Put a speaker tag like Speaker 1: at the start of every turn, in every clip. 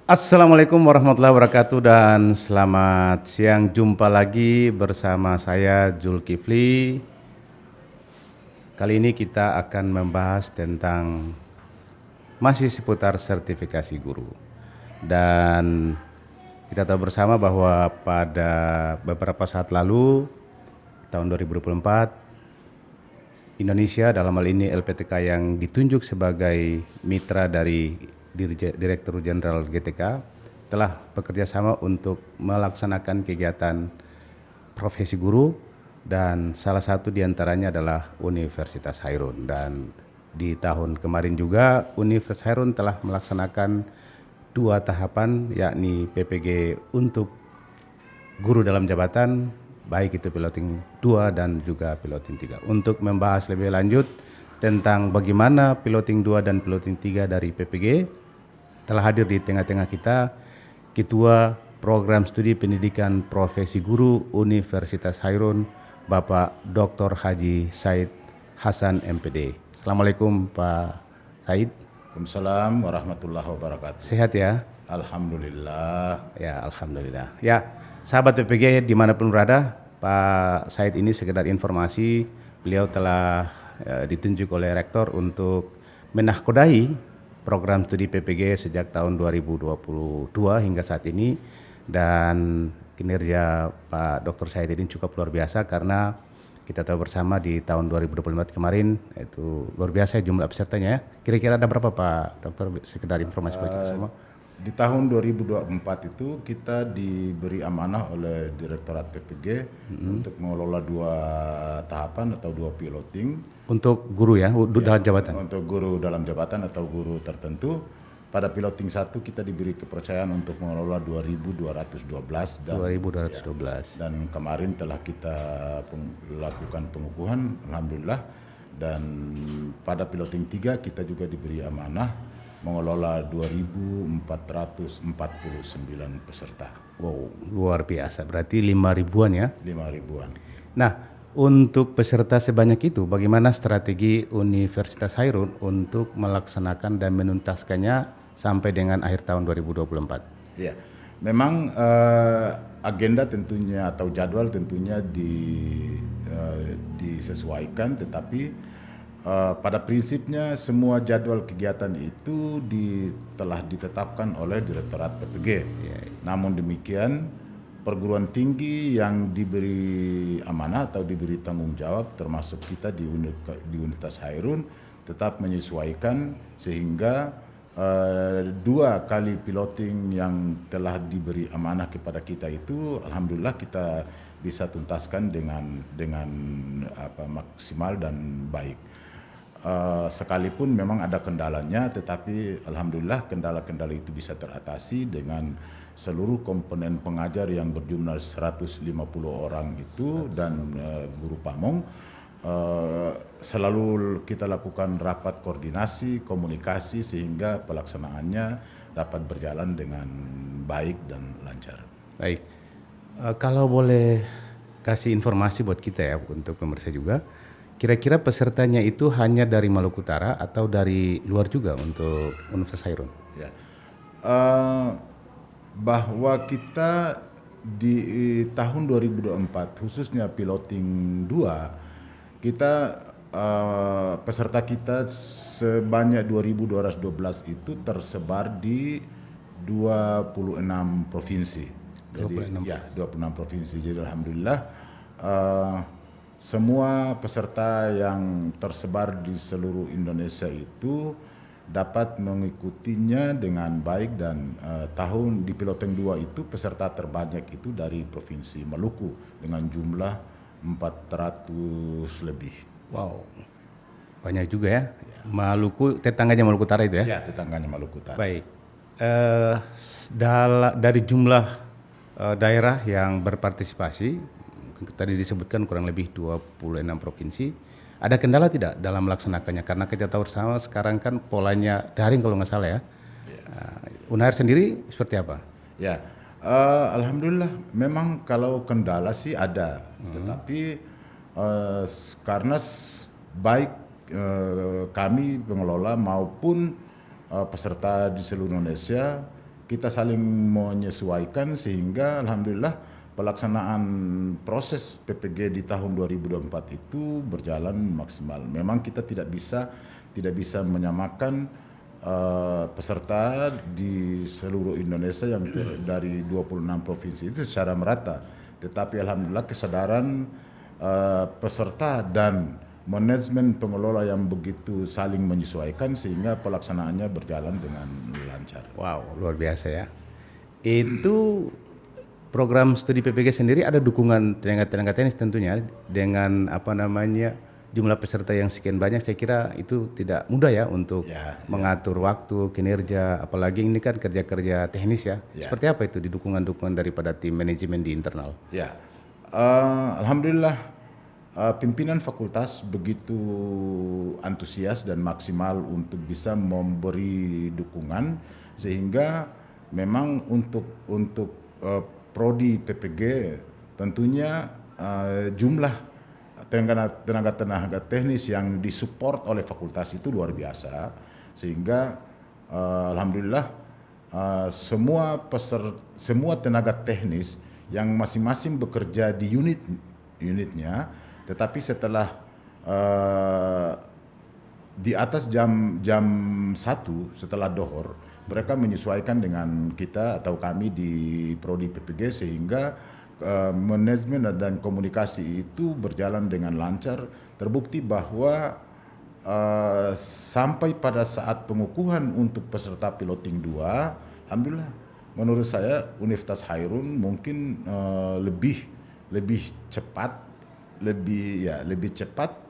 Speaker 1: Assalamualaikum warahmatullahi wabarakatuh dan selamat siang. Jumpa lagi bersama saya Zulkifli. Kali ini kita akan membahas tentang masih seputar sertifikasi guru. Dan kita tahu bersama bahwa pada beberapa saat lalu tahun 2024 Indonesia dalam hal ini LPTK yang ditunjuk sebagai mitra dari Direktur Jenderal GTK telah bekerja sama untuk melaksanakan kegiatan profesi guru dan salah satu diantaranya adalah Universitas Hairun. Dan di tahun kemarin juga Universitas Hairun telah melaksanakan dua tahapan, yakni PPG untuk guru dalam jabatan, baik itu piloting 2 dan juga piloting 3. Untuk membahas lebih lanjut tentang bagaimana piloting 2 dan piloting 3 dari PPG, telah hadir di tengah-tengah kita Ketua Program Studi Pendidikan Profesi Guru Universitas Hairun, Bapak Dr. Haji Said Hasan MPD. Assalamualaikum Pak Said.
Speaker 2: Waalaikumsalam warahmatullahi wabarakatuh.
Speaker 1: Sehat ya?
Speaker 2: Alhamdulillah.
Speaker 1: Ya, alhamdulillah. Ya, sahabat PPG dimanapun berada, Pak Said ini sekedar informasi, beliau telah ditunjuk oleh Rektor untuk menahkodai program studi PPG sejak tahun 2022 hingga saat ini, dan kinerja Pak Dr. Said ini cukup luar biasa karena kita tahu bersama di tahun 2024 kemarin itu luar biasa jumlah pesertanya ya. Kira-kira ada berapa Pak Dokter, sekedar informasi bagi kita semua?
Speaker 2: Di tahun 2024 itu kita diberi amanah oleh Direktorat PPG untuk mengelola dua tahapan atau dua piloting.
Speaker 1: Untuk guru ya, dalam jabatan.
Speaker 2: Untuk guru dalam jabatan atau guru tertentu. Pada piloting 1 kita diberi kepercayaan untuk mengelola 2.212 dan
Speaker 1: 2212.
Speaker 2: dan kemarin telah kita lakukan pengukuhan, alhamdulillah. Dan pada piloting 3 kita juga diberi amanah mengelola 2.449 peserta.
Speaker 1: Wow, luar biasa. Berarti 5.000-an ya?
Speaker 2: 5.000-an.
Speaker 1: Nah, untuk peserta sebanyak itu, bagaimana strategi Universitas Hairun untuk melaksanakan dan menuntaskannya sampai dengan akhir tahun 2024?
Speaker 2: Ya, memang agenda tentunya atau jadwal tentunya disesuaikan, tetapi pada prinsipnya semua jadwal kegiatan itu telah ditetapkan oleh Direktorat PPG. Namun demikian, perguruan tinggi yang diberi amanah atau diberi tanggung jawab termasuk kita di Universitas Hairun tetap menyesuaikan sehingga 2 kali piloting yang telah diberi amanah kepada kita itu alhamdulillah kita bisa tuntaskan dengan maksimal dan baik. Sekalipun memang ada kendalanya, tetapi alhamdulillah kendala-kendala itu bisa teratasi dengan seluruh komponen pengajar yang berjumlah 150 orang itu dan guru pamong. Selalu kita lakukan rapat koordinasi, komunikasi sehingga pelaksanaannya dapat berjalan dengan baik dan lancar.
Speaker 1: Baik, kalau boleh kasih informasi buat kita ya, untuk pemirsa juga, kira-kira pesertanya itu hanya dari Maluku Utara atau dari luar juga untuk Universitas Hairun?
Speaker 2: Ya. Bahwa kita di tahun 2024 khususnya piloting 2 kita peserta kita sebanyak 2.212 itu tersebar di 26 provinsi. Jadi 26 provinsi. Jadi alhamdulillah semua peserta yang tersebar di seluruh Indonesia itu dapat mengikutinya dengan baik dan tahun di piloting 2 itu peserta terbanyak itu dari Provinsi Maluku dengan jumlah 400 lebih.
Speaker 1: Wow, banyak juga ya. Maluku, tetangganya Maluku Utara itu ya?
Speaker 2: Ya, tetangganya Maluku Utara.
Speaker 1: Baik, dari jumlah daerah yang berpartisipasi, tadi disebutkan kurang lebih 26 provinsi, ada kendala tidak dalam melaksanakannya? Karena kita tahu bersama sekarang kan polanya daring kalau nggak salah ya. Unair sendiri seperti apa?
Speaker 2: Ya, alhamdulillah memang kalau kendala sih ada, tetapi karena baik kami pengelola maupun peserta di seluruh Indonesia kita saling menyesuaikan sehingga alhamdulillah pelaksanaan proses PPG di tahun 2024 itu berjalan maksimal. Memang kita tidak bisa menyamakan peserta di seluruh Indonesia yang dari 26 provinsi itu secara merata. Tetapi alhamdulillah kesadaran peserta dan manajemen pengelola yang begitu saling menyesuaikan sehingga pelaksanaannya berjalan dengan lancar.
Speaker 1: Wow, luar biasa ya. Itu program studi PPG sendiri ada dukungan tenaga-tenaga teknis tentunya dengan jumlah peserta yang sekian banyak. Saya kira itu tidak mudah ya untuk mengatur waktu, kinerja, apalagi ini kan kerja-kerja teknis ya. Seperti apa itu di dukungan-dukungan daripada tim manajemen di internal?
Speaker 2: Ya, alhamdulillah pimpinan fakultas begitu antusias dan maksimal untuk bisa memberi dukungan sehingga memang untuk prodi PPG tentunya jumlah tenaga teknis yang disupport oleh fakultas itu luar biasa sehingga alhamdulillah semua tenaga teknis yang masing-masing bekerja di unitnya, tetapi setelah di atas jam 1 setelah dohor mereka menyesuaikan dengan kita atau kami di prodi PPG sehingga manajemen dan komunikasi itu berjalan dengan lancar. Terbukti bahwa sampai pada saat pengukuhan untuk peserta piloting 2, alhamdulillah menurut saya Universitas Hairun mungkin lebih cepat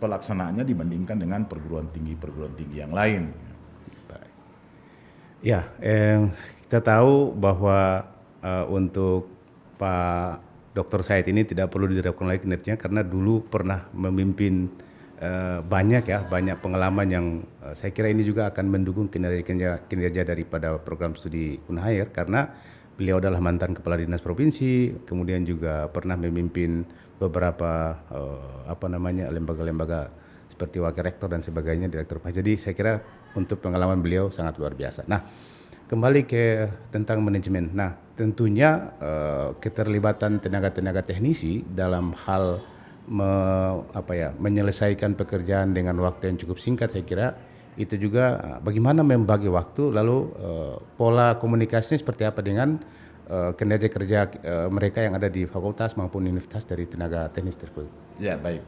Speaker 2: pelaksanaannya dibandingkan dengan perguruan tinggi yang lain.
Speaker 1: Ya, kita tahu bahwa untuk Pak Dr. Said ini tidak perlu diragukan lagi kinerjanya karena dulu pernah memimpin banyak pengalaman yang saya kira ini juga akan mendukung kinerja daripada program studi Unhair karena beliau adalah mantan kepala dinas provinsi, kemudian juga pernah memimpin beberapa lembaga-lembaga seperti wakil rektor dan sebagainya, direktur. Jadi saya kira untuk pengalaman beliau sangat luar biasa. Nah, kembali ke tentang manajemen. Nah, tentunya keterlibatan tenaga-tenaga teknisi dalam hal menyelesaikan pekerjaan dengan waktu yang cukup singkat, saya kira itu juga bagaimana membagi waktu, lalu pola komunikasinya seperti apa dengan kinerja kerja mereka yang ada di fakultas maupun universitas dari tenaga teknis tersebut.
Speaker 2: Ya, baik.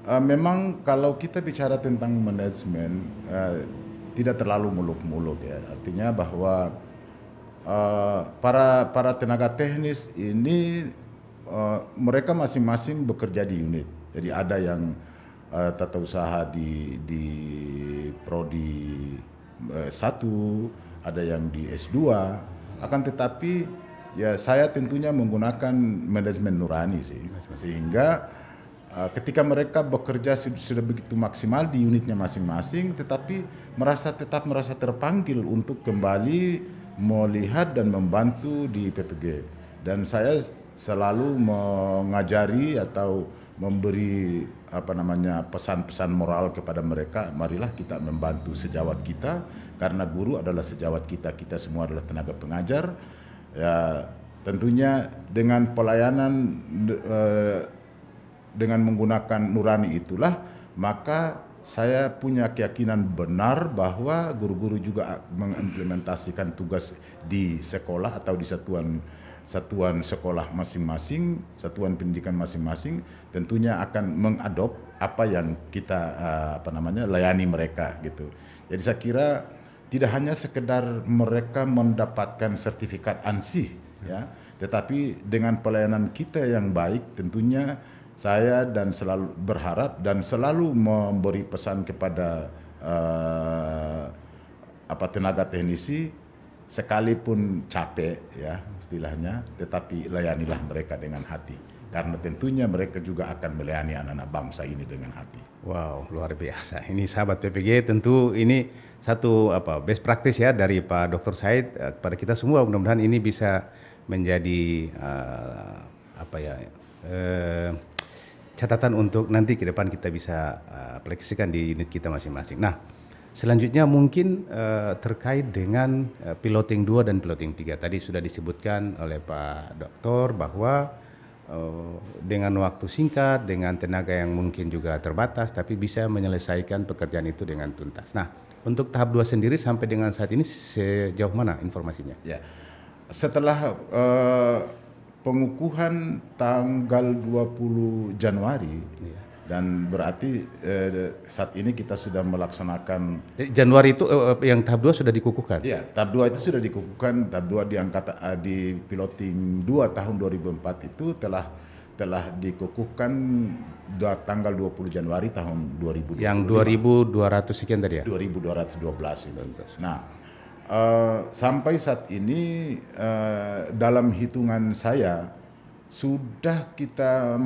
Speaker 2: Memang kalau kita bicara tentang manajemen tidak terlalu muluk-muluk ya. Artinya bahwa para tenaga teknis ini mereka masing-masing bekerja di unit. Jadi ada yang tata usaha di prodi 1, ada yang di S2. Akan tetapi ya saya tentunya menggunakan manajemen nurani sih, sehingga ketika mereka bekerja sudah begitu maksimal di unitnya masing-masing, tetapi tetap merasa terpanggil untuk kembali melihat dan membantu di PPG. Dan saya selalu mengajari atau memberi pesan-pesan moral kepada mereka, marilah kita membantu sejawat kita karena guru adalah sejawat kita, kita semua adalah tenaga pengajar. Ya, tentunya dengan pelayanan dengan menggunakan nurani itulah maka saya punya keyakinan benar bahwa guru-guru juga mengimplementasikan tugas di sekolah atau di satuan sekolah masing-masing, satuan pendidikan masing-masing, tentunya akan mengadop apa yang kita layani mereka gitu. Jadi saya kira tidak hanya sekedar mereka mendapatkan sertifikat ansih ya, tetapi dengan pelayanan kita yang baik tentunya saya dan selalu berharap dan selalu memberi pesan kepada tenaga teknisi, sekalipun capek ya istilahnya, tetapi layanilah mereka dengan hati karena tentunya mereka juga akan melayani anak-anak bangsa ini dengan hati.
Speaker 1: Wow, luar biasa. Ini sahabat PPG, tentu ini satu best practice ya dari Pak Dr. Said kepada kita semua. Mudah-mudahan ini bisa menjadi catatan untuk nanti ke depan kita bisa aplikasikan di unit kita masing-masing. Nah, Selanjutnya mungkin terkait dengan piloting 2 dan piloting 3. Tadi sudah disebutkan oleh Pak Doktor bahwa dengan waktu singkat, dengan tenaga yang mungkin juga terbatas, tapi bisa menyelesaikan pekerjaan itu dengan tuntas. Nah, untuk tahap 2 sendiri sampai dengan saat ini sejauh mana informasinya?
Speaker 2: Ya, setelah pengukuhan tanggal 20 Januari, dan berarti saat ini kita sudah melaksanakan
Speaker 1: Januari itu yang tahap 2 sudah dikukuhkan?
Speaker 2: ya, tahap 2 itu sudah dikukuhkan. Tahap 2 di piloting 2 tahun 2004 itu telah dikukuhkan tanggal 20 Januari tahun 2020.
Speaker 1: Yang 2200 sekian tadi ya?
Speaker 2: 2212 itu. Nah, sampai saat ini dalam hitungan saya sudah kita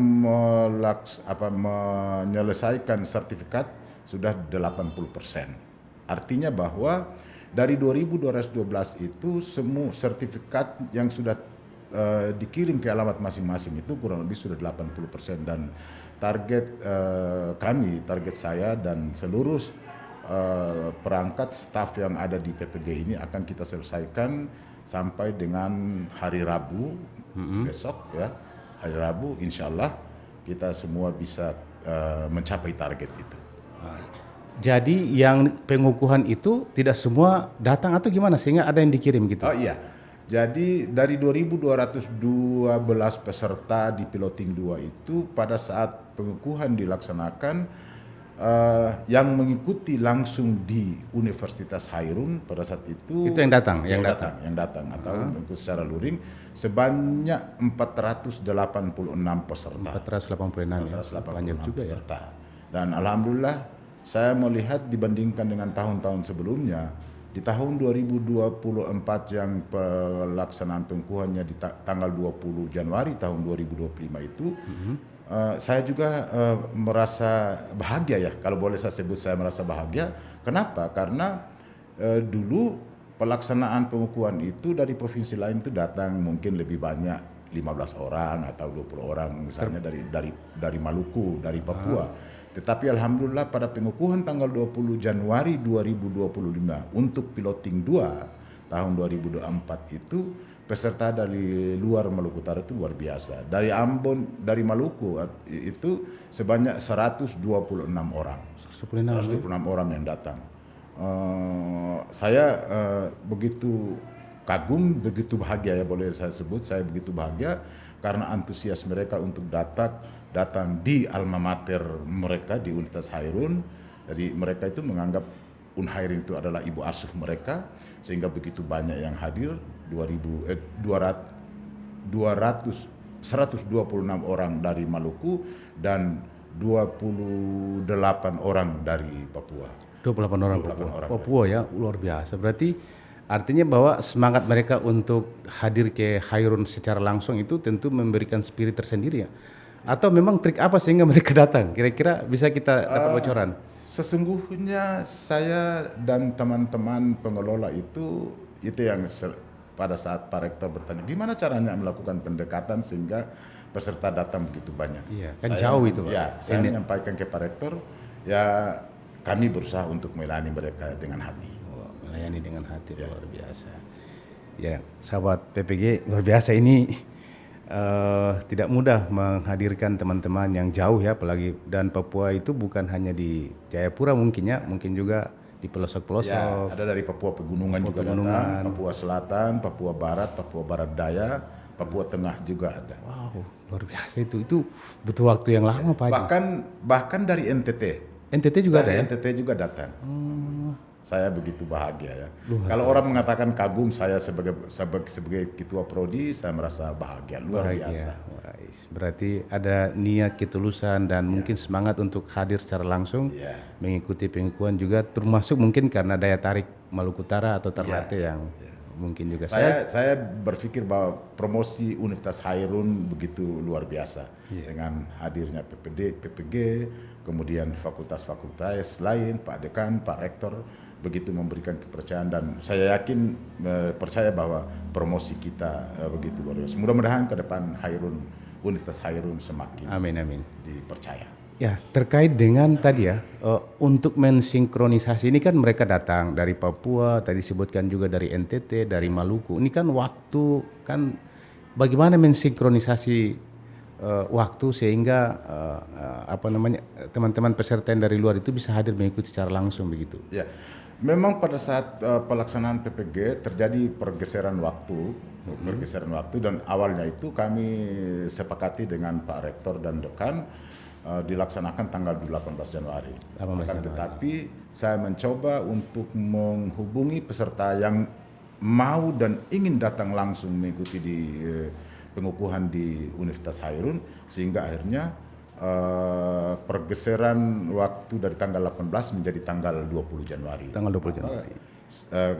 Speaker 2: menyelesaikan sertifikat sudah 80%. Artinya bahwa dari 2212 itu semua sertifikat yang sudah dikirim ke alamat masing-masing itu kurang lebih sudah 80%, dan target target saya dan seluruh perangkat staf yang ada di PPG ini akan kita selesaikan sampai dengan hari Rabu besok ya. Hari Rabu insya Allah kita semua bisa mencapai target itu.
Speaker 1: Jadi yang pengukuhan itu tidak semua datang atau gimana sehingga ada yang dikirim gitu?
Speaker 2: Oh iya, jadi dari 2212 peserta di piloting 2 itu pada saat pengukuhan dilaksanakan, yang mengikuti langsung di Universitas Hairun pada saat itu
Speaker 1: Itu yang datang,
Speaker 2: yang datang atau mengikuti secara luring sebanyak 486 peserta.
Speaker 1: 486 ya, banyak juga ya.
Speaker 2: peserta. Dan alhamdulillah saya melihat dibandingkan dengan tahun-tahun sebelumnya, di tahun 2024 yang pelaksanaan pengukuhannya di tanggal 20 Januari tahun 2025 itu, saya juga merasa bahagia ya, kalau boleh saya sebut saya merasa bahagia. Kenapa? Karena dulu pelaksanaan pengukuhan itu dari provinsi lain itu datang mungkin lebih banyak 15 orang atau 20 orang misalnya dari Maluku, dari Papua. Tetapi alhamdulillah pada pengukuhan tanggal 20 Januari 2025 untuk piloting 2 tahun 2024 itu peserta dari luar Maluku Utara itu luar biasa. Dari Ambon, dari Maluku itu sebanyak 126 orang. 126 orang yang datang. Saya begitu kagum, begitu bahagia ya, boleh saya sebut saya begitu bahagia karena antusias mereka untuk datang di alma mater mereka di Universitas Hairun. Jadi mereka itu menganggap Unhairun itu adalah ibu asuh mereka, sehingga begitu banyak yang hadir, 126 orang dari Maluku dan 28 orang dari Papua.
Speaker 1: 28 orang Papua ya, luar biasa. Berarti artinya bahwa semangat mereka untuk hadir ke Hairun secara langsung itu tentu memberikan spirit tersendiri ya. Atau memang trik apa sehingga mereka datang? Kira-kira bisa kita dapat bocoran?
Speaker 2: Sesungguhnya saya dan teman-teman pengelola itu yang pada saat Pak Rektor bertanya gimana caranya melakukan pendekatan sehingga peserta datang begitu banyak.
Speaker 1: Iya, kan jauh itu Pak.
Speaker 2: Ya, saya menyampaikan ke Pak Rektor, ya kami berusaha untuk melayani mereka dengan hati.
Speaker 1: Melayani dengan hati, luar biasa. Ya, sahabat PPG, luar biasa ini. Tidak mudah menghadirkan teman-teman yang jauh ya, apalagi dan Papua itu bukan hanya di Jayapura mungkin ya, mungkin juga di pelosok-pelosok.
Speaker 2: Ya, ada dari Papua Pegunungan juga datang, Papua Selatan, Papua Barat, Papua Barat Daya, Papua Tengah juga ada.
Speaker 1: Wow, luar biasa itu butuh waktu yang lama Pak Haji.
Speaker 2: Bahkan dari NTT.
Speaker 1: NTT juga ada ya?
Speaker 2: NTT juga datang. Saya begitu bahagia ya. Kalau orang mengatakan kagum saya sebagai ketua prodi, saya merasa bahagia luar biasa.
Speaker 1: Berarti ada niat ketulusan dan mungkin semangat untuk hadir secara langsung mengikuti pengukuhan juga, termasuk mungkin karena daya tarik Maluku Utara atau Ternate yang mungkin juga
Speaker 2: saya berpikir bahwa promosi Universitas Hairun begitu luar biasa dengan hadirnya PPG, kemudian fakultas-fakultas lain, Pak Dekan, Pak Rektor begitu memberikan kepercayaan, dan saya yakin percaya bahwa promosi kita begitu luar biasa. Mudah-mudahan ke depan Universitas Hairun semakin dipercaya.
Speaker 1: Ya, terkait dengan tadi ya, untuk mensinkronisasi ini kan mereka datang dari Papua, tadi disebutkan juga dari NTT, dari Maluku. Ini kan waktu kan bagaimana mensinkronisasi waktu sehingga apa namanya teman-teman peserta yang dari luar itu bisa hadir mengikuti secara langsung begitu.
Speaker 2: Ya, memang pada saat pelaksanaan PPG terjadi pergeseran waktu dan awalnya itu kami sepakati dengan Pak Rektor dan Dekan dilaksanakan tanggal 18 Januari.
Speaker 1: 18
Speaker 2: Akan
Speaker 1: Januari.
Speaker 2: tetapi saya mencoba untuk menghubungi peserta yang mau dan ingin datang langsung mengikuti di pengukuhan di Universitas Hairun sehingga akhirnya pergeseran waktu dari tanggal 18 menjadi tanggal 20 Januari.
Speaker 1: Tanggal 20 Januari.
Speaker 2: Eh,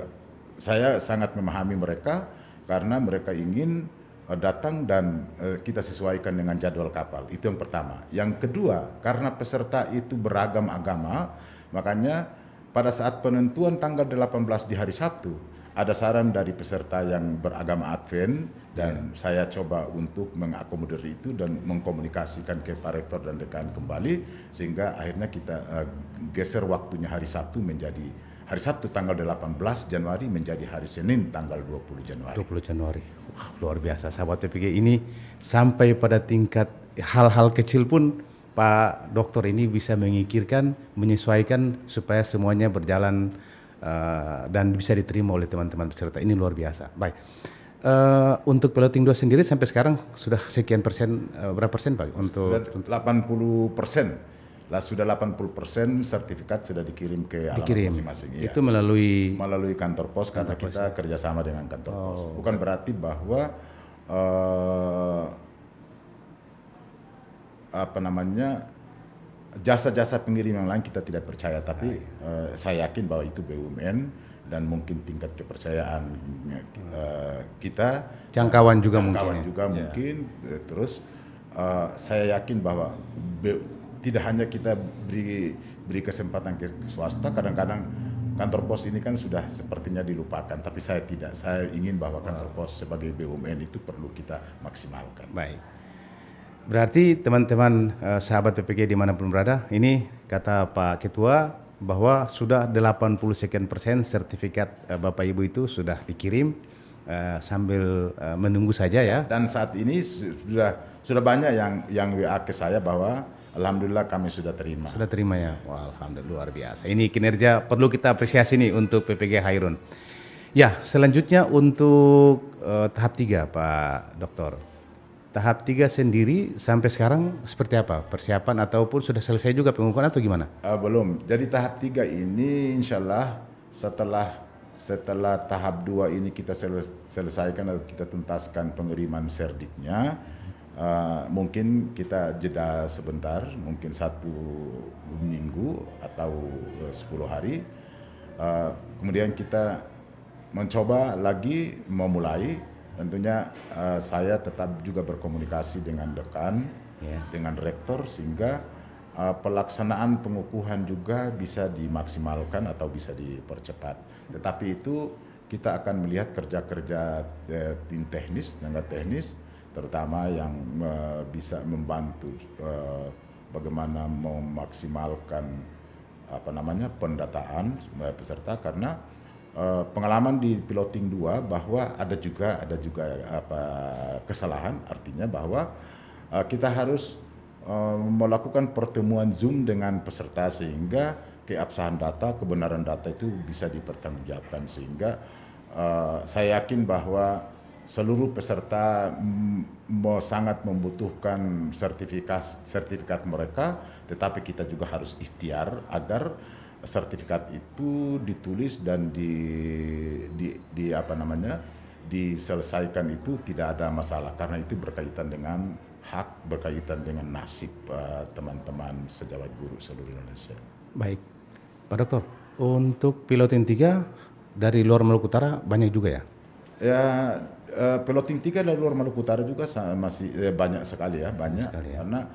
Speaker 2: saya sangat memahami mereka karena mereka ingin datang dan kita sesuaikan dengan jadwal kapal. Itu yang pertama. Yang kedua, karena peserta itu beragam agama, makanya pada saat penentuan tanggal 18 di hari Sabtu, ada saran dari peserta yang beragama Advent dan saya coba untuk mengakomodir itu dan mengkomunikasikan ke Pak Rektor dan Dekan kembali sehingga akhirnya kita geser waktunya hari Sabtu menjadi hari Sabtu tanggal 18 Januari menjadi hari Senin tanggal 20 Januari.
Speaker 1: 20 Januari. Wah, luar biasa sahabat PPG ini sampai pada tingkat hal-hal kecil pun Pak Dokter ini bisa mengikirkan, menyesuaikan supaya semuanya berjalan dan bisa diterima oleh teman-teman peserta. Ini luar biasa. Baik. Untuk piloting 2 sendiri sampai sekarang sudah sekian persen, berapa persen Pak?
Speaker 2: Sudah 80%. Lah sudah 80% sertifikat sudah dikirim ke alamat masing-masing.
Speaker 1: Itu melalui
Speaker 2: kantor pos karena kita kerjasama dengan kantor pos. Bukan berarti bahwa apa namanya jasa-jasa pengirim yang lain kita tidak percaya, tapi saya yakin bahwa itu BUMN dan mungkin tingkat kepercayaan kita
Speaker 1: jangkauan juga
Speaker 2: mungkin. Terus saya yakin bahwa tidak hanya kita beri kesempatan ke swasta, kadang-kadang kantor pos ini kan sudah sepertinya dilupakan, tapi saya tidak. Saya ingin bahwa kantor pos sebagai BUMN itu perlu kita maksimalkan.
Speaker 1: Baik. Berarti teman-teman sahabat PPG dimanapun berada, ini kata Pak Ketua bahwa sudah 80% sertifikat Bapak Ibu itu sudah dikirim sambil menunggu saja ya.
Speaker 2: Dan saat ini sudah banyak yang WA ke saya bahwa alhamdulillah kami sudah terima.
Speaker 1: Sudah terima ya. Wah, alhamdulillah luar biasa. Ini kinerja perlu kita apresiasi nih untuk PPG Hairun. Ya, selanjutnya untuk tahap 3 Pak Dokter. Tahap 3 sendiri sampai sekarang seperti apa? Persiapan ataupun sudah selesai juga pengukuhan atau gimana?
Speaker 2: Belum. Jadi tahap 3 ini insya Allah setelah tahap 2 ini kita selesaikan atau kita tuntaskan pengiriman serdiknya, mungkin kita jeda sebentar, mungkin 1 minggu atau 10 hari. Kemudian kita mencoba lagi memulai. Tentunya saya tetap juga berkomunikasi dengan dekan, dengan rektor sehingga pelaksanaan pengukuhan juga bisa dimaksimalkan atau bisa dipercepat. Tetapi itu kita akan melihat kerja-kerja tim teknis, tenaga teknis, terutama yang bisa membantu bagaimana memaksimalkan pendataan peserta karena pengalaman di piloting 2 bahwa ada juga kesalahan, artinya bahwa kita harus melakukan pertemuan Zoom dengan peserta sehingga keabsahan data, kebenaran data itu bisa dipertanggungjawabkan sehingga saya yakin bahwa seluruh peserta sangat membutuhkan sertifikat mereka, tetapi kita juga harus ikhtiar agar sertifikat itu ditulis dan diselesaikan itu tidak ada masalah karena itu berkaitan dengan hak, berkaitan dengan nasib teman-teman sejawat guru seluruh Indonesia.
Speaker 1: Baik, Pak Dokter, untuk piloting 3 dari luar Maluku Utara banyak juga ya?
Speaker 2: Ya, piloting 3 dari luar Maluku Utara juga masih banyak sekali ya, karena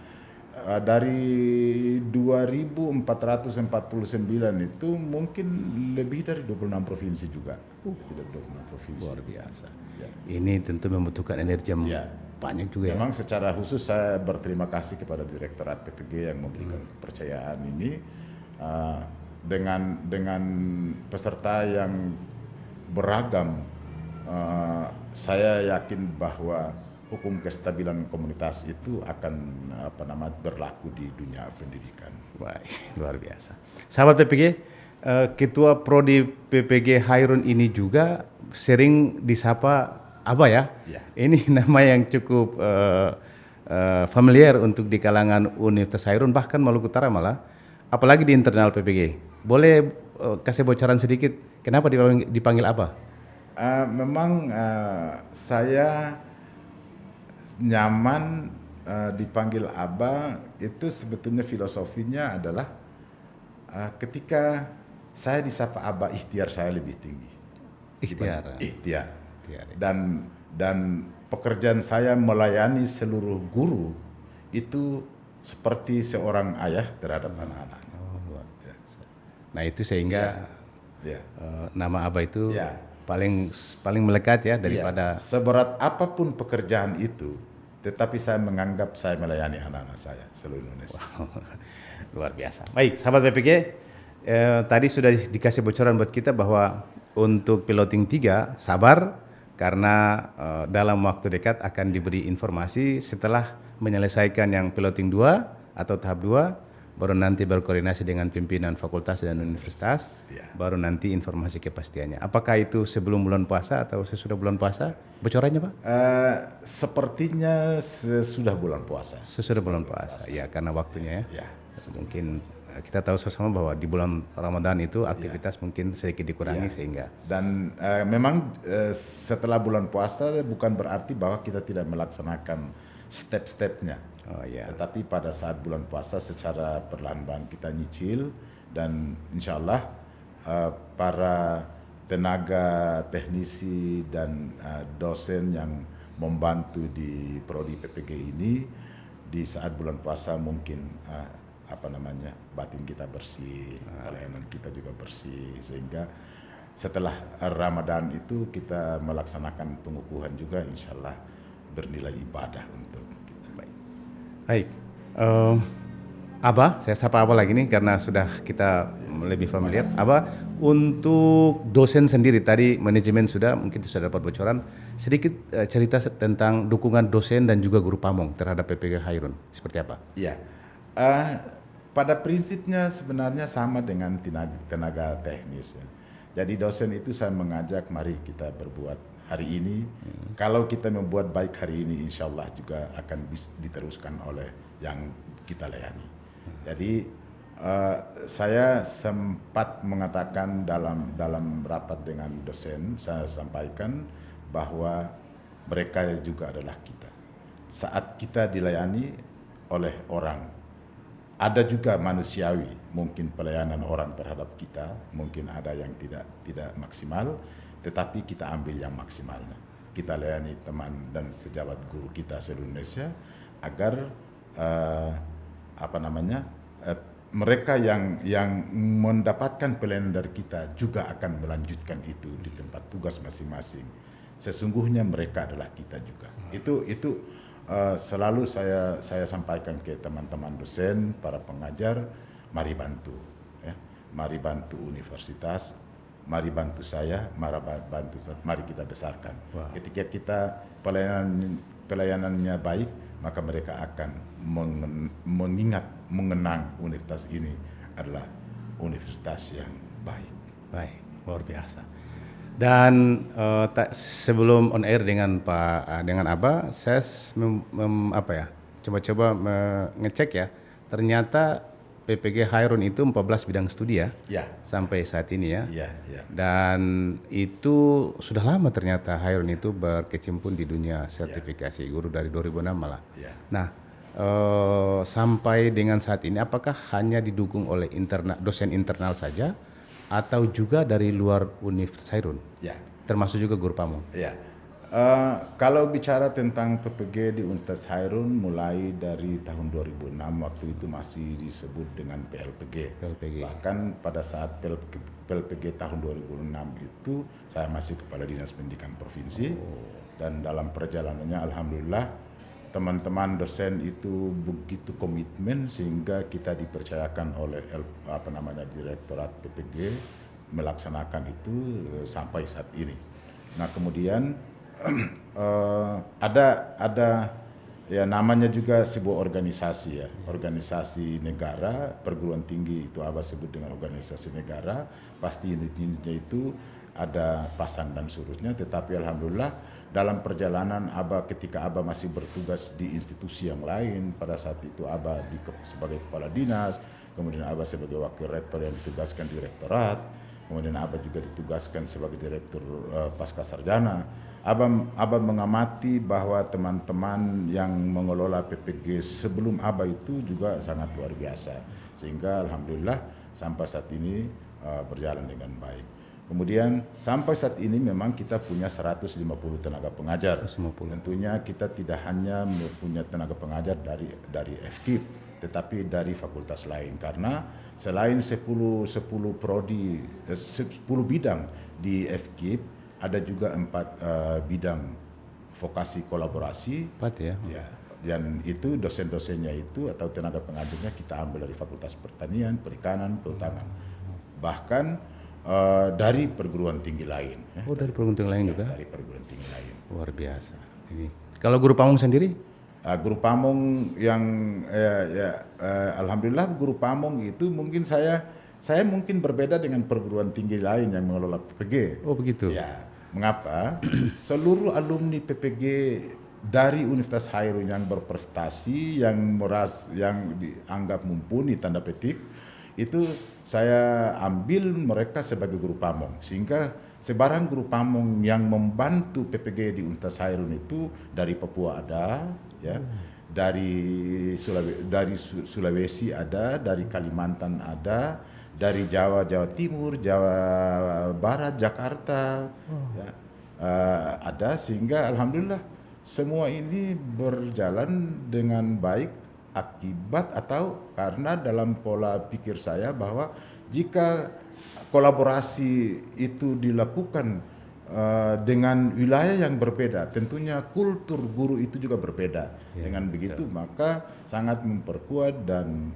Speaker 2: dari 2.449 itu mungkin lebih dari 26 provinsi juga. 26 provinsi.
Speaker 1: Luar biasa. Ya. Ini tentu membutuhkan energi yang banyak juga ya.
Speaker 2: Memang secara khusus saya berterima kasih kepada Direktorat PPG yang memberikan kepercayaan ini dengan peserta yang beragam. Saya yakin bahwa hukum kestabilan komunitas itu akan berlaku di dunia pendidikan.
Speaker 1: Wah, luar biasa. Sahabat PPG, Ketua Prodi PPG Hairun ini juga sering disapa Aba ya.
Speaker 2: Ya.
Speaker 1: Ini nama yang cukup familiar untuk di kalangan Universitas Hairun, bahkan Maluku Utara malah, apalagi di internal PPG. Boleh kasih bocoran sedikit kenapa dipanggil Aba?
Speaker 2: Memang saya nyaman dipanggil Aba, itu sebetulnya filosofinya adalah ketika saya disapa Aba, ikhtiar saya lebih tinggi.
Speaker 1: Ikhtiar.
Speaker 2: Ikhtiar. Dan pekerjaan saya melayani seluruh guru itu seperti seorang ayah terhadap anak-anaknya.
Speaker 1: Oh, luar biasa. Nah itu sehingga
Speaker 2: Ya.
Speaker 1: nama Aba itu
Speaker 2: Ya.
Speaker 1: paling melekat ya daripada
Speaker 2: Seberat apapun pekerjaan itu, tetapi saya menganggap saya melayani anak-anak saya seluruh Indonesia.
Speaker 1: luar biasa. Baik, sahabat PPG, tadi sudah dikasih bocoran buat kita bahwa untuk piloting 3 sabar karena dalam waktu dekat akan diberi informasi setelah menyelesaikan yang piloting 2 atau tahap 2, baru nanti berkoordinasi dengan pimpinan fakultas dan universitas, baru nanti informasi kepastiannya. Apakah itu sebelum bulan puasa atau sesudah bulan puasa? Bocorannya Pak?
Speaker 2: Sepertinya sesudah bulan puasa.
Speaker 1: Sesudah bulan puasa, ya karena waktunya ya.
Speaker 2: Ya.
Speaker 1: Mungkin kita tahu sama bahwa di bulan Ramadan itu aktivitas mungkin sedikit dikurangi sehingga.
Speaker 2: Dan memang setelah bulan puasa bukan berarti bahwa kita tidak melaksanakan step-stepnya.
Speaker 1: Oh ya.
Speaker 2: Tetapi pada saat bulan puasa secara perlahan-lahan kita nyicil, dan insya Allah para tenaga teknisi dan dosen yang membantu di Prodi PPG ini di saat bulan puasa mungkin batin kita bersih, pelayanan kita juga bersih, sehingga setelah Ramadan itu kita melaksanakan pengukuhan juga, insya Allah bernilai ibadah untuk kita.
Speaker 1: Baik, Aba, saya sapa Aba lagi nih karena sudah kita lebih familiar. Aba, untuk dosen sendiri tadi manajemen mungkin sudah dapat bocoran. Sedikit cerita tentang dukungan dosen dan juga guru pamong terhadap PPG Hairun. Seperti apa?
Speaker 2: Iya, pada prinsipnya sebenarnya sama dengan tenaga teknis. Ya. Jadi dosen itu saya mengajak, mari kita berbuat hari ini. Kalau kita membuat baik hari ini, insya Allah juga akan bisa diteruskan oleh yang kita layani. Jadi saya sempat mengatakan dalam rapat dengan dosen, saya sampaikan bahwa mereka juga adalah kita. Saat kita dilayani oleh orang, ada juga manusiawi, mungkin pelayanan orang terhadap kita, mungkin ada yang tidak maksimal, tetapi kita ambil yang maksimalnya. Kita layani teman dan sejawat guru kita seluruh Indonesia agar mereka yang mendapatkan pelayanan dari kita juga akan melanjutkan itu di tempat tugas masing-masing. Sesungguhnya mereka adalah kita juga. Itu selalu saya sampaikan ke teman-teman dosen, para pengajar, mari bantu, ya. Mari bantu universitas, mari bantu saya, mari kita besarkan. Wow. Ketika kita pelayanannya baik, maka mereka akan mengenang universitas ini adalah universitas yang baik.
Speaker 1: Baik, luar biasa. Dan sebelum on air dengan Aba, saya coba-coba mengecek ya, ternyata PPG Hairun itu 14 bidang studi ya, sampai saat ini ya. Dan itu sudah lama ternyata Hairun itu berkecimpung di dunia sertifikasi guru dari 2006 malah. Nah, sampai dengan saat ini apakah hanya didukung oleh dosen internal saja atau juga dari luar Universitas Hairun? Termasuk juga guru pamong?
Speaker 2: Kalau bicara tentang PPG di Universitas Hairun mulai dari tahun 2006, waktu itu masih disebut dengan PLPG. Bahkan pada saat PLPG tahun 2006 itu saya masih Kepala Dinas Pendidikan Provinsi. Dan dalam perjalanannya alhamdulillah teman-teman dosen itu begitu komitmen sehingga kita dipercayakan oleh Direktorat PPG melaksanakan itu sampai saat ini. Nah kemudian ada ya namanya juga sebuah organisasi ya, organisasi negara, perguruan tinggi itu Abah sebut dengan organisasi negara, pasti unit-unitnya itu ada pasang dan surutnya, tetapi alhamdulillah dalam perjalanan ketika Abah masih bertugas di institusi yang lain, pada saat itu Abah sebagai kepala dinas, kemudian Abah sebagai wakil rektor yang ditugaskan di rektorat, kemudian Abah juga ditugaskan sebagai direktur pasca sarjana. Abah mengamati bahwa teman-teman yang mengelola PPG sebelum Abah itu juga sangat luar biasa, sehingga alhamdulillah sampai saat ini berjalan dengan baik. Kemudian sampai saat ini memang kita punya 150 tenaga pengajar.
Speaker 1: 150.
Speaker 2: Tentunya kita tidak hanya punya tenaga pengajar dari FKIP, tetapi dari fakultas lain, karena selain 10 prodi 10 bidang di FKIP, ada juga 4 bidang vokasi kolaborasi.
Speaker 1: 4 ya.
Speaker 2: Ya, dan itu dosen-dosennya itu atau tenaga pengajarnya kita ambil dari Fakultas Pertanian, Perikanan, Kehutanan. Bahkan dari perguruan tinggi lain.
Speaker 1: Oh, dari perguruan tinggi lain juga?
Speaker 2: Dari perguruan tinggi lain.
Speaker 1: Luar biasa. Ini. Kalau guru pamong sendiri?
Speaker 2: Guru pamong yang alhamdulillah guru pamong itu mungkin saya mungkin berbeda dengan perguruan tinggi lain yang mengelola PPG.
Speaker 1: Oh begitu.
Speaker 2: Ya, mengapa? Seluruh alumni PPG dari Universitas Hairun yang berprestasi, yang dianggap mumpuni tanda petik, itu saya ambil mereka sebagai guru pamong, sehingga sebarang guru pamong yang membantu PPG di Universitas Hairun itu dari Papua ada, ya, dari Sulawesi ada, dari Kalimantan ada, dari Jawa Timur, Jawa Barat, Jakarta, ya, ada, sehingga alhamdulillah semua ini berjalan dengan baik. Akibat atau karena dalam pola pikir saya bahwa jika kolaborasi itu dilakukan dengan wilayah yang berbeda, tentunya kultur guru itu juga berbeda. Ya, dengan begitu maka sangat memperkuat dan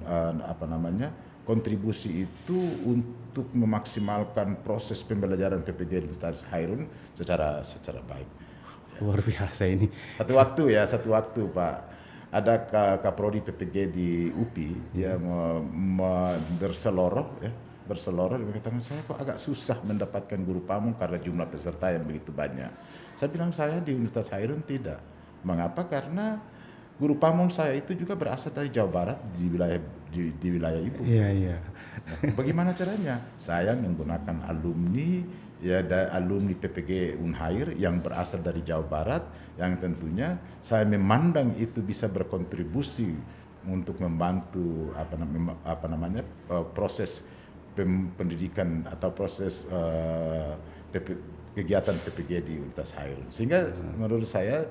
Speaker 2: kontribusi itu untuk memaksimalkan proses pembelajaran PPG di Universitas Hairun secara baik.
Speaker 1: Luar biasa ini.
Speaker 2: Satu waktu Pak, ada kaprodi PPG di UPI, dia berseloroh, dia mengatakan, saya kok agak susah mendapatkan guru pamong karena jumlah peserta yang begitu banyak. Saya bilang, saya di Universitas Hairun tidak. Mengapa? Karena guru pamong saya itu juga berasal dari Jawa Barat, di wilayah ibu.
Speaker 1: Iya.
Speaker 2: Nah, bagaimana caranya? Saya menggunakan alumni PPG Unhair yang berasal dari Jawa Barat, yang tentunya saya memandang itu bisa berkontribusi untuk membantu proses pendidikan atau proses kegiatan PPG di Universitas Hairun. Sehingga menurut saya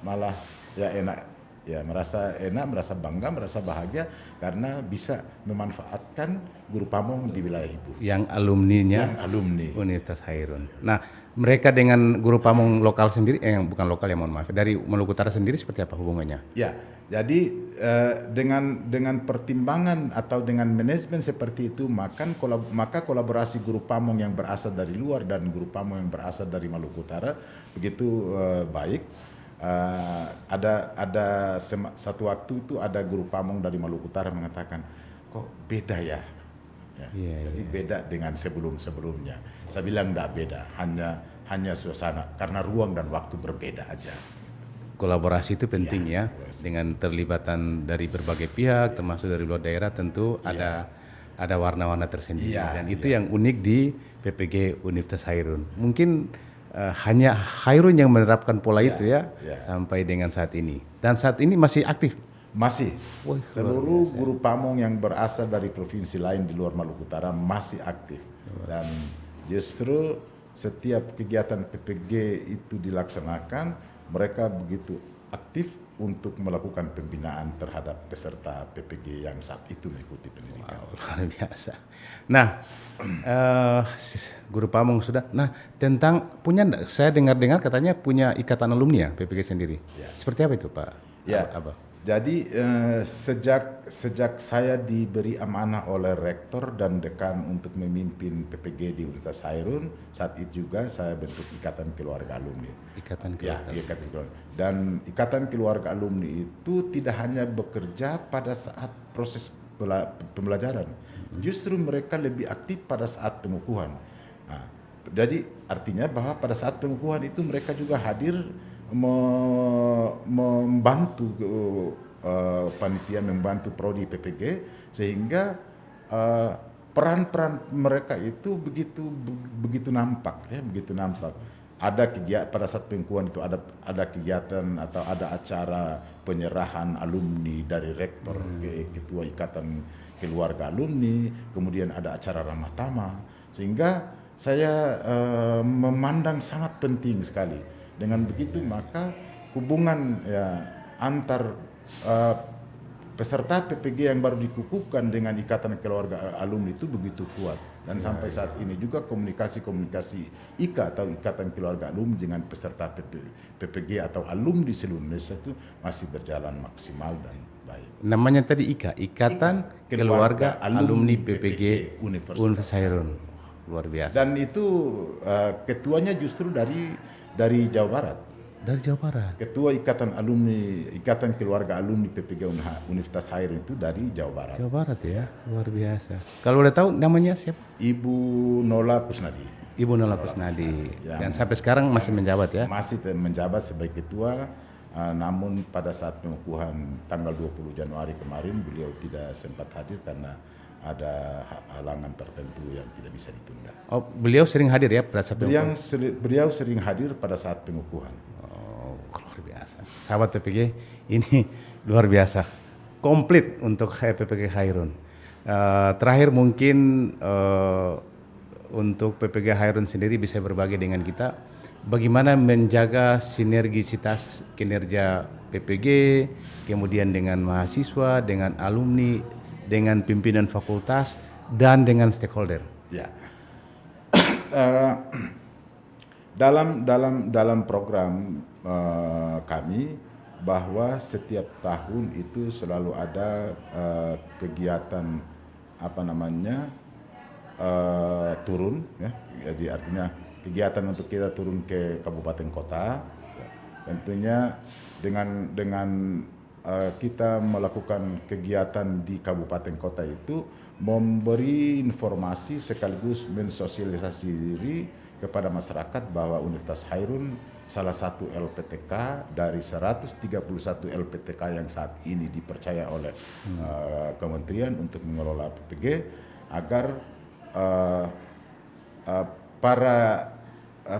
Speaker 2: malah ya enak. Ya, merasa enak, merasa bangga, merasa bahagia karena bisa memanfaatkan guru pamong di wilayah ibu.
Speaker 1: Yang alumninya Universitas Hairun. Nah, mereka dengan guru pamong lokal sendiri, yang bukan lokal ya, mohon maaf, dari Maluku Utara sendiri seperti apa hubungannya?
Speaker 2: Ya, jadi dengan pertimbangan atau dengan manajemen seperti itu, maka kolaborasi guru pamong yang berasal dari luar dan guru pamong yang berasal dari Maluku Utara begitu baik. Ada satu waktu itu ada guru pamong dari Maluku Utara mengatakan, kok beda ya? Jadi beda dengan sebelumnya. Saya bilang enggak beda, hanya suasana karena ruang dan waktu berbeda aja.
Speaker 1: Kolaborasi itu penting ya, dengan terlibatan dari berbagai pihak, termasuk dari luar daerah, tentu ada warna-warna tersendiri, dan itu yang unik di PPG Universitas Hairun. Mungkin hanya Hairun yang menerapkan pola itu ya, sampai dengan saat ini. Dan saat ini masih aktif?
Speaker 2: Masih. Seluruh guru pamong yang berasal dari provinsi lain di luar Maluku Utara masih aktif. Dan justru setiap kegiatan PPG itu dilaksanakan, mereka begitu aktif untuk melakukan pembinaan terhadap peserta PPG yang saat itu mengikuti pendidikan.
Speaker 1: Wow, luar biasa. Nah, guru pamong sudah. Nah, tentang saya dengar katanya punya ikatan alumni ya PPG sendiri. Seperti apa itu Pak?
Speaker 2: Ya,
Speaker 1: Apa?
Speaker 2: jadi sejak saya diberi amanah oleh rektor dan dekan untuk memimpin PPG di Universitas Hairun, saat itu juga saya bentuk Ikatan Keluarga Alumni.
Speaker 1: Ikatan
Speaker 2: Ya,
Speaker 1: Keluarga.
Speaker 2: Ikatan Keluarga. Dan Ikatan Keluarga Alumni itu tidak hanya bekerja pada saat proses pembelajaran, justru mereka lebih aktif pada saat pengukuhan. Nah, jadi artinya bahwa pada saat pengukuhan itu mereka juga hadir membantu panitia, membantu prodi PPG, sehingga peran-peran mereka itu begitu nampak, ya, begitu nampak. Ada kegiatan pada saat pengukuhan itu ada kegiatan atau ada acara penyerahan alumni dari rektor ke ketua Ikatan Keluarga Alumni, kemudian ada acara ramah tamah, sehingga saya memandang sangat penting sekali. Dengan begitu maka hubungan ya antar peserta PPG yang baru dikukuhkan dengan Ikatan Keluarga Alumni itu begitu kuat. Dan sampai saat ini juga komunikasi IKA atau Ikatan Keluarga Alumni dengan peserta PPG atau alumni seluruh Indonesia itu masih berjalan maksimal dan baik.
Speaker 1: Namanya tadi Ikatan Keluarga Alumni PPG Universitas Hairun. Luar biasa.
Speaker 2: Dan itu ketuanya justru dari Jawa Barat.
Speaker 1: Dari Jawa Barat.
Speaker 2: Ketua Ikatan Keluarga Alumni PPG Universitas Hairun itu dari Jawa Barat.
Speaker 1: Jawa Barat ya, luar biasa. Kalau udah tahu namanya siapa?
Speaker 2: Ibu Nola Kusnadi.
Speaker 1: Ibu Nola Kusnadi. Dan sampai sekarang masih menjabat ya?
Speaker 2: Masih menjabat sebagai ketua, namun pada saat pengukuhan tanggal 20 Januari kemarin beliau tidak sempat hadir karena ada halangan tertentu yang tidak bisa ditunda.
Speaker 1: Oh, beliau sering hadir ya pada saat pengukuhan?
Speaker 2: Beliau sering hadir pada saat pengukuhan.
Speaker 1: Oh, luar biasa. Sahabat PPG, ini luar biasa. Komplit untuk PPG Hairun. Terakhir mungkin untuk PPG Hairun sendiri bisa berbagi dengan kita bagaimana menjaga sinergisitas kinerja PPG, kemudian dengan mahasiswa, dengan alumni, dengan pimpinan fakultas, dan dengan stakeholder.
Speaker 2: Ya, dalam program kami bahwa setiap tahun itu selalu ada kegiatan turun, ya, jadi artinya kegiatan untuk kita turun ke kabupaten kota, ya. Tentunya dengan kita melakukan kegiatan di kabupaten kota itu memberi informasi sekaligus mensosialisasi diri kepada masyarakat bahwa Universitas Hairun salah satu LPTK dari 131 LPTK yang saat ini dipercaya oleh kementerian untuk mengelola PPG, agar para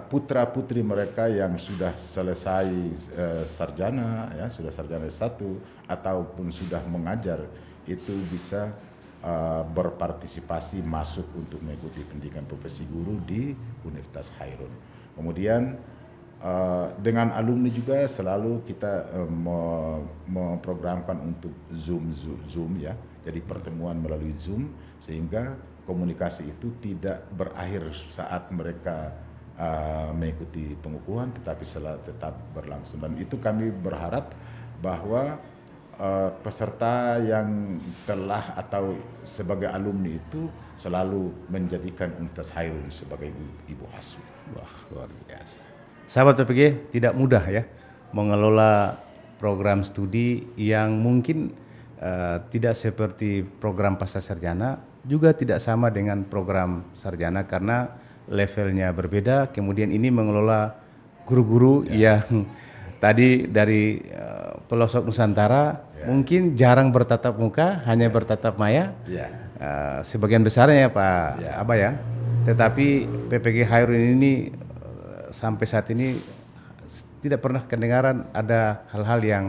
Speaker 2: putra-putri mereka yang sudah selesai sarjana, ya, sudah sarjana S1 ataupun sudah mengajar itu bisa berpartisipasi masuk untuk mengikuti pendidikan profesi guru di Universitas Hairun. Kemudian dengan alumni juga selalu kita memprogramkan untuk Zoom ya. Jadi pertemuan melalui Zoom sehingga komunikasi itu tidak berakhir saat mereka mengikuti pengukuhan, tetapi tetap berlangsung. Dan itu kami berharap bahwa peserta yang telah atau sebagai alumni itu selalu menjadikan Universitas Hairun sebagai ibu asuh.
Speaker 1: Wah, luar biasa. Sahabat PPG, tidak mudah ya mengelola program studi yang mungkin tidak seperti program pasca sarjana, juga tidak sama dengan program sarjana karena levelnya berbeda. Kemudian ini mengelola guru-guru yang tadi dari pelosok Nusantara mungkin jarang bertatap muka, hanya bertatap maya. Sebagian besarnya ya Pak Aba ya. Tetapi PPG Hairun ini sampai saat ini tidak pernah kedengaran ada hal-hal yang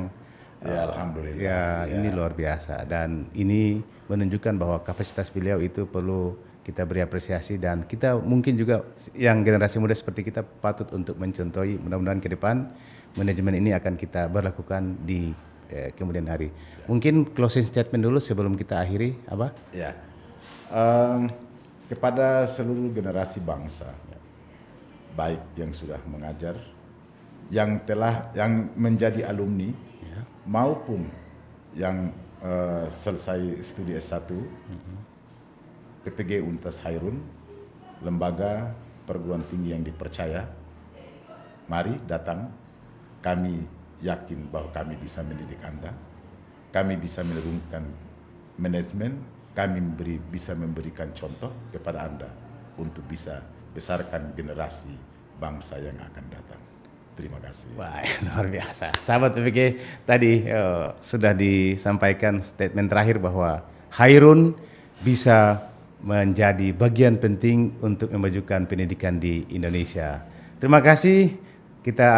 Speaker 2: alhamdulillah.
Speaker 1: Ini luar biasa, dan ini menunjukkan bahwa kapasitas beliau itu perlu kita beri apresiasi, dan kita mungkin juga yang generasi muda seperti kita patut untuk mencontohi. Mudah-mudahan ke depan manajemen ini akan kita berlakukan di kemudian hari. Mungkin closing statement dulu sebelum kita akhiri, Abah.
Speaker 2: Ya, kepada seluruh generasi bangsa, baik yang sudah mengajar, yang menjadi alumni, maupun yang selesai studi S1, PPG Universitas Hairun, lembaga perguruan tinggi yang dipercaya. Mari datang, kami yakin bahwa kami bisa mendidik Anda, kami bisa menurunkan manajemen, kami bisa memberikan contoh kepada Anda untuk bisa besarkan generasi bangsa yang akan datang. Terima kasih.
Speaker 1: Wah, luar biasa. Sahabat PPG, tadi sudah disampaikan statement terakhir bahwa Hairun bisa menjadi bagian penting untuk memajukan pendidikan di Indonesia. Terima kasih. Kita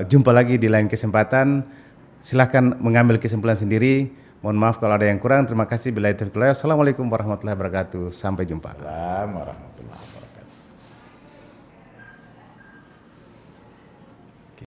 Speaker 1: jumpa lagi di lain kesempatan. Silahkan mengambil kesimpulan sendiri. Mohon maaf kalau ada yang kurang. Terima kasih. Assalamualaikum warahmatullahi wabarakatuh. Sampai jumpa.
Speaker 2: Assalamualaikum warahmatullahi wabarakatuh.